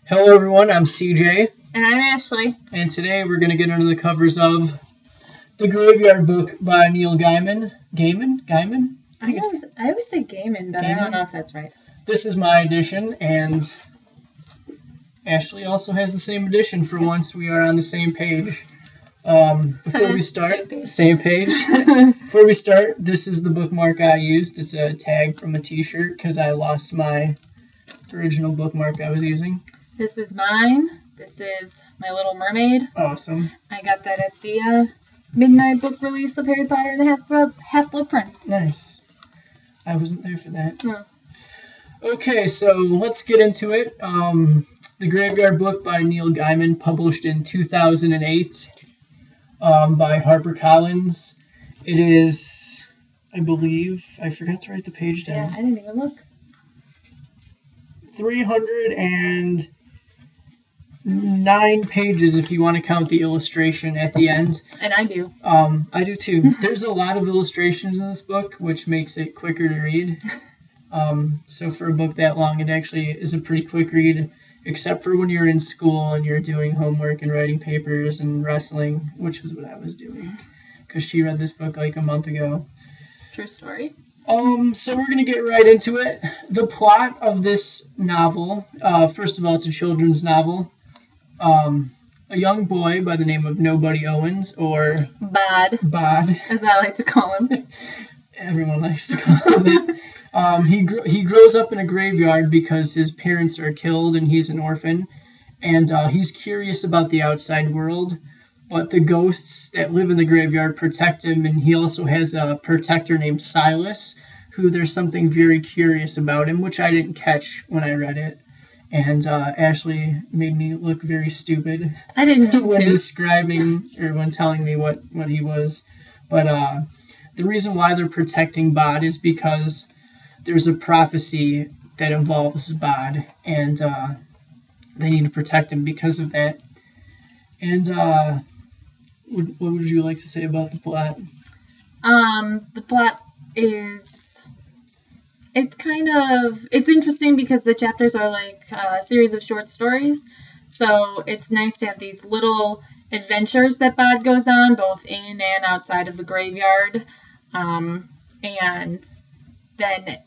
Hello everyone, I'm CJ, And I'm Ashley. and today we're going to get under the covers of The Graveyard Book by Neil Gaiman. Gaiman? I always say Gaiman, but I don't know if that's right. This is my edition, and Ashley also has the same edition for once we are on the same page. Before we start, same page. Before we start, this is the bookmark I used. It's a tag from a t-shirt because I lost my original bookmark I was using. This is mine. This is My Little Mermaid. Awesome. I got that at the midnight book release of Harry Potter and the Half-Blood Prince. Nice. I wasn't there for that. No. Okay, so let's get into it. The Graveyard Book by Neil Gaiman, published in 2008 by HarperCollins. It is, I believe, I forgot to write the page down. Yeah, I didn't even look. 309 pages if you want to count the illustration at the end. And I do. I do too. There's a lot of illustrations in this book, which makes it quicker to read. So for a book that long, it actually is a pretty quick read, except for when you're in school and you're doing homework and writing papers and wrestling, which was what I was doing, because she read this book like a month ago. True story. So we're going to get right into it. The plot of this novel, first of all, it's a children's novel. A young boy by the name of Nobody Owens, or Bod, as I like to call him. Everyone likes to call him that. He grows up in a graveyard because his parents are killed and he's an orphan. And he's curious about the outside world. But the ghosts that live in the graveyard protect him, and he also has a protector named Silas, who there's something very curious about him, which I didn't catch when I read it. And Ashley made me look very stupid. I didn't need when to. describing, or when telling me what he was. But the reason why they're protecting Bod is because there's a prophecy that involves Bod, and they need to protect him because of that. And what would you like to say about the plot? The plot is, it's interesting because the chapters are like a series of short stories. So it's nice to have these little adventures that Bod goes on, both in and outside of the graveyard. And then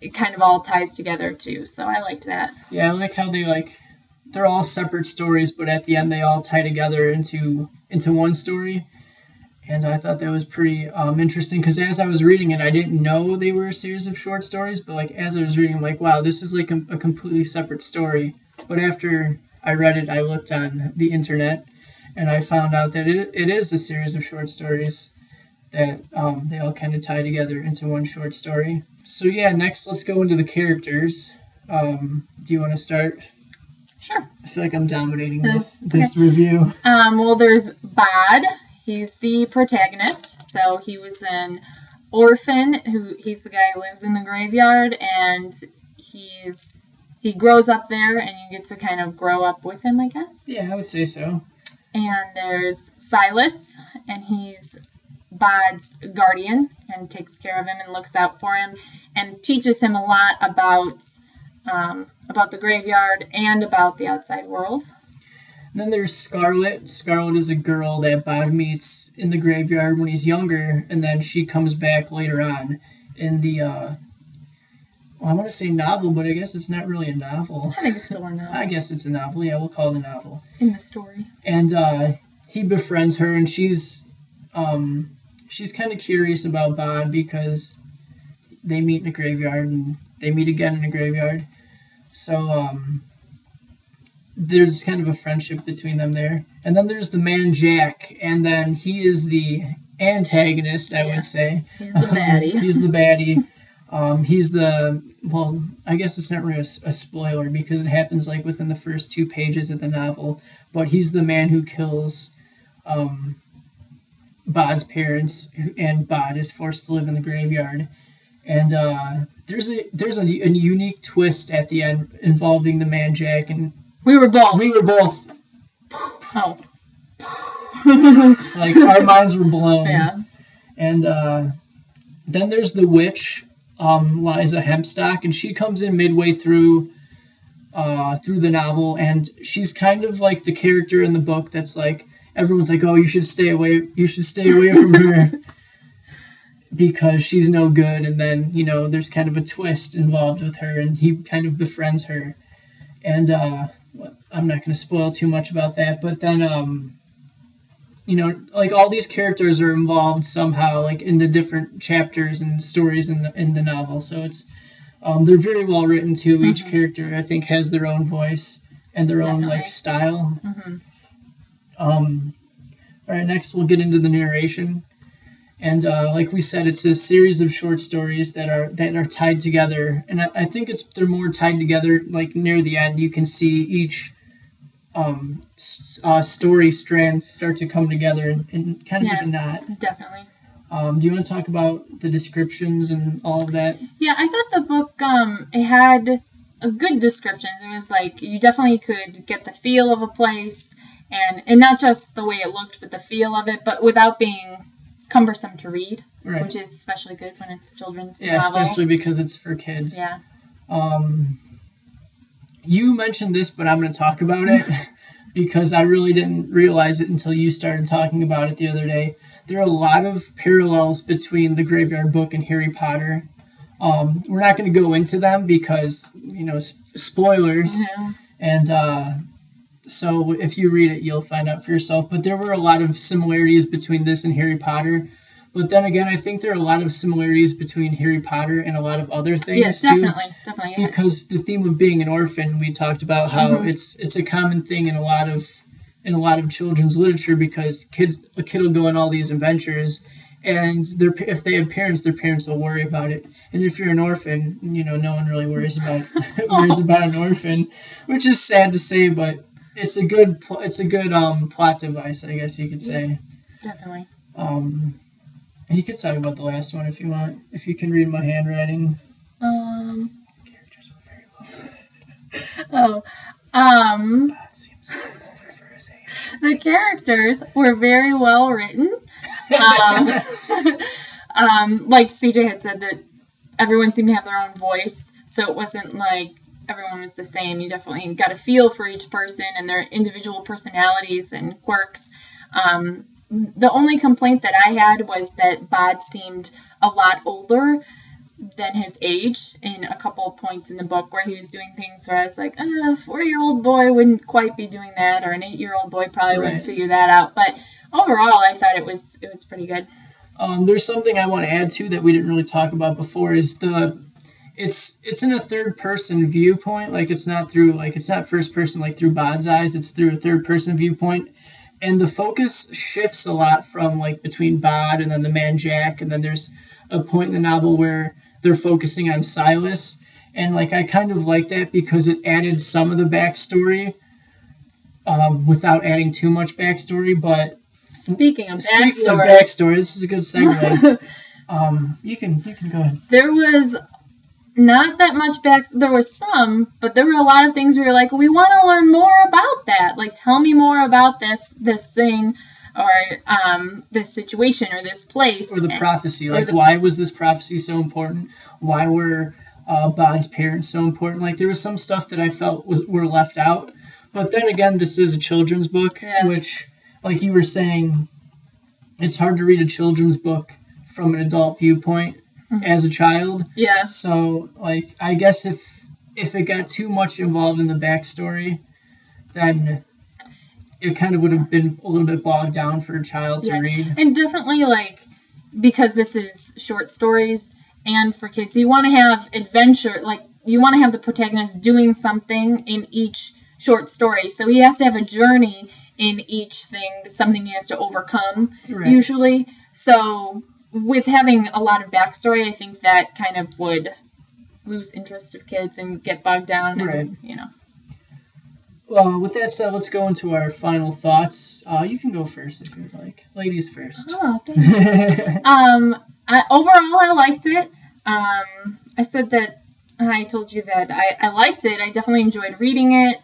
it kind of all ties together too. So I liked that. Yeah, I like how they're all separate stories, but at the end they all tie together into one story. And I thought that was pretty interesting, because as I was reading it, I didn't know they were a series of short stories, but as I was reading, I'm like, wow, this is like a completely separate story. But after I read it, I looked on the internet, and I found out that it is a series of short stories that they all kind of tie together into one short story. So yeah, next let's go into the characters. Do you want to start? Sure. I feel like I'm dominating this review. Well, there's Bod. He's the protagonist. So he was an orphan. He's the guy who lives in the graveyard, and he grows up there, and you get to kind of grow up with him, I guess. Yeah, I would say so. And there's Silas, and he's Bod's guardian and takes care of him and looks out for him and teaches him a lot about the graveyard and about the outside world. And then there's Scarlet. Scarlet is a girl that Bod meets in the graveyard when he's younger, and then she comes back later on in the, I want to say novel, but I guess it's not really a novel. I think it's still a novel. I guess it's a novel. Yeah, we'll call it a novel. In the story. And he befriends her, and she's kind of curious about Bod because they meet in a graveyard, and they meet again in a graveyard. So there's kind of a friendship between them there. And then there's the man Jack, and then he is the antagonist, I would say. He's the baddie. He's the baddie. He's the, well, I guess it's not really a spoiler because it happens like within the first 2 pages of the novel, but he's the man who kills Bod's parents, and Bod is forced to live in the graveyard. And there's a unique twist at the end involving the man Jack, and we were both oh like our minds were blown. Yeah. And then there's the witch, Liza Hempstock, and she comes in midway through through the novel, and she's kind of like the character in the book that's like everyone's like, oh, you should stay away from her because she's no good, and then there's kind of a twist involved with her, and he kind of befriends her, and I'm not going to spoil too much about that, but then like all these characters are involved somehow, like in the different chapters and stories in the novel. So it's they're very well written too. Each character, I think, has their own voice and their own like style. All right, next we'll get into the narration, and like we said, it's a series of short stories that are tied together, and I think they're more tied together. Like near the end, you can see each story strand start to come together and kind of make a knot. Definitely. Do you want to talk about the descriptions and all of that? Yeah, I thought the book it had a good descriptions. It was like you definitely could get the feel of a place, and not just the way it looked, but the feel of it, but without being cumbersome to read, right. Which is especially good when it's children's novel. Especially because it's for kids. Yeah. You mentioned this, but I'm going to talk about it because I really didn't realize it until you started talking about it the other day. There are a lot of parallels between the Graveyard Book and Harry Potter. We're not going to go into them because, spoilers. Mm-hmm. And so if you read it, you'll find out for yourself. But there were a lot of similarities between this and Harry Potter. But then again, I think there are a lot of similarities between Harry Potter and a lot of other things yes, definitely, too. Definitely. Because the theme of being an orphan, we talked about how it's a common thing in a lot of children's literature, because a kid will go on all these adventures, and if they have parents, their parents will worry about it. And if you're an orphan, no one really worries about an orphan, which is sad to say, but it's a good plot device, I guess you could say. Definitely. And you could talk about the last one if you want, if you can read my handwriting. The characters were very well. Seems a little older for his age. The characters were very well written. Like CJ had said, that everyone seemed to have their own voice, so it wasn't like everyone was the same. You definitely got a feel for each person and their individual personalities and quirks. The only complaint that I had was that Bod seemed a lot older than his age in a couple of points in the book, where he was doing things where I was like, a 4-year-old boy wouldn't quite be doing that, or an 8-year-old boy probably wouldn't figure that out. But overall, I thought it was pretty good. There's something I want to add too that we didn't really talk about before, is it's in a third person viewpoint. Like it's not first person like through Bod's eyes, it's through a third person viewpoint. And the focus shifts a lot from like between Bod and then the man Jack, and then there's a point in the novel where they're focusing on Silas, and like I kind of like that because it added some of the backstory without adding too much backstory. But speaking of backstory, this is a good segue. You can go ahead. There was not that much there was some, but there were a lot of things where you're like, we want to learn more about that. Like, tell me more about this thing, or this situation, or this place, or the prophecy. Like, why was this prophecy so important? Why were Bod's parents so important? Like, there was some stuff that I felt were left out. But then again, this is a children's book, which, like you were saying, it's hard to read a children's book from an adult viewpoint as a child. Yeah. So, like, I guess if it got too much involved in the backstory, then it kind of would have been a little bit bogged down for a child to read. And definitely, like, because this is short stories and for kids, you want to have adventure. Like, you want to have the protagonist doing something in each short story. So he has to have a journey in each thing, something he has to overcome, usually. So with having a lot of backstory, I think that kind of would lose interest of kids and get bogged down. And, Well, with that said, let's go into our final thoughts. You can go first if you'd like. Ladies first. Oh, thank you. Overall, I liked it. I said that I told you that I liked it. I definitely enjoyed reading it.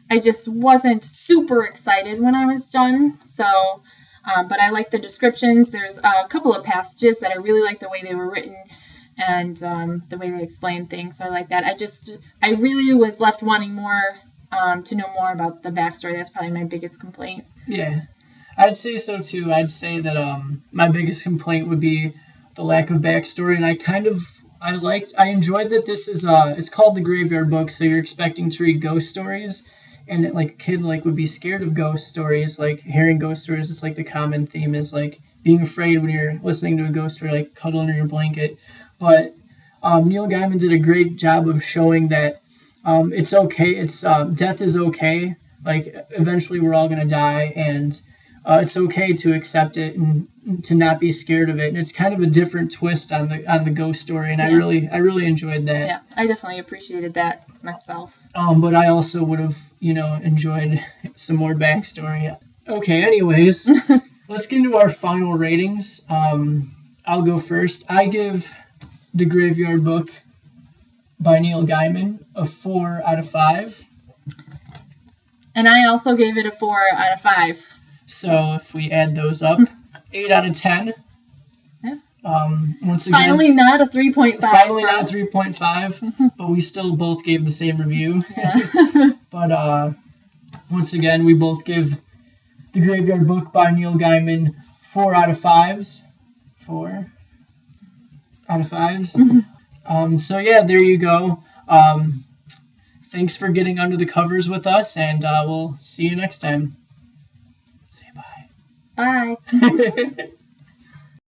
I just wasn't super excited when I was done. So, but I liked the descriptions. There's a couple of passages that I really liked the way they were written. and the way they explain things. I like that. I really was left wanting more to know more about the backstory. That's probably my biggest complaint. Yeah, I'd say so too. I'd say that my biggest complaint would be the lack of backstory, and I enjoyed that this is it's called the Graveyard Book, so you're expecting to read ghost stories, and like a kid like would be scared of ghost stories, like hearing ghost stories. It's like the common theme is like being afraid when you're listening to a ghost story, like cuddle under your blanket. But Neil Gaiman did a great job of showing that it's okay. It's death is okay. Like eventually we're all gonna die, and it's okay to accept it and to not be scared of it. And it's kind of a different twist on the ghost story, and yeah. I really enjoyed that. Yeah, I definitely appreciated that myself. But I also would have enjoyed some more backstory. Okay, anyways, let's get into our final ratings. I'll go first. I give The Graveyard Book by Neil Gaiman a 4 out of 5. And I also gave it a 4 out of 5. So if we add those up, 8 out of 10. Yeah. Once again, finally not a 3.5. Finally not a 3.5, but we still both gave the same review. Yeah. But once again, we both give The Graveyard Book by Neil Gaiman 4 out of 5s. 4 out of 5s. So yeah, there you go. Thanks for getting under the covers with us, and we'll see you next time. Say bye. Bye.